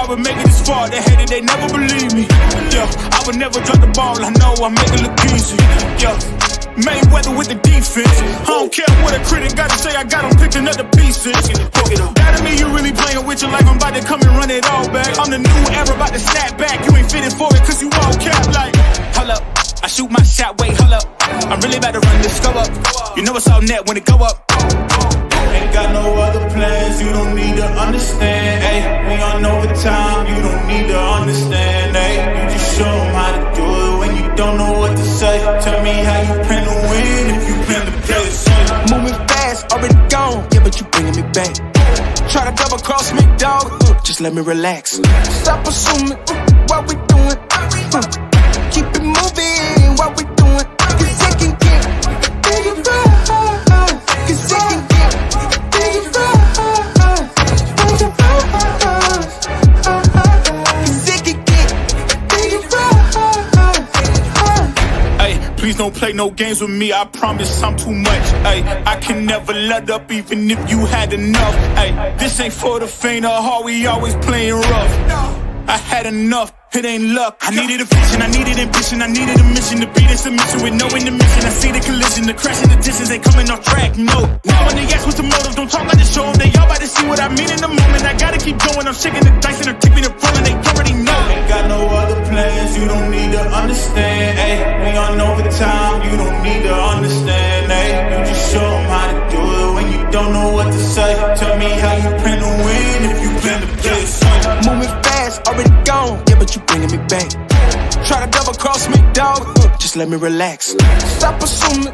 would make it this far. They hated, they never believe me. Yeah, I would never drop the ball. I know I make it look easy. Yeah, Mayweather with the defense. I don't care what a critic gotta say. I got them picking up the pieces. That to me, you really playing with your life. I'm about to come and run it all back. I'm the new era, about to snap back. You ain't fitting for it, cause you all cap like. Hold up, I shoot my shot, wait, hold up. I'm really about to run this go up. You know it's all net when it go up. Ain't got no other plans, you don't need to understand, ayy. We on overtime, you don't need to understand, ayy. You just show them how to do it when you don't know what to say. Tell me how you plan to win if you plan to play the same. Moving fast, already gone, yeah, but you bringing me back. Try to double cross me, dog, just let me relax. Stop assuming what we doing. Keep it moving, what we doing. Cause it can get bigger, cause it can get bigger, cause it can get bigger. Ay, please don't play no games with me, I promise I'm too much. Ay, I can never let up even if you had enough. Ay, this ain't for the faint of heart, we always playing rough. I had enough, it ain't luck. I needed a vision, I needed ambition, I needed a mission to beat in submission with no intermission. I see the collision, the crash in the distance ain't coming off track, no. Now when they ask what's the motive, don't talk like the show them. They all about to see what I mean in the moment. I gotta keep going, I'm shaking the dice and they're tipping and rolling, they already know. Ain't got no other plans, you don't need to understand, ayy. We on overtime, you don't need to understand, ayy. You just show them how to do it when you don't know what to say. Tell me how you plan to win if you plan to play the same. Moving fast, already gone, yeah, but you bringing me back. Try to double cross me, dog, just let me relax. Stop assuming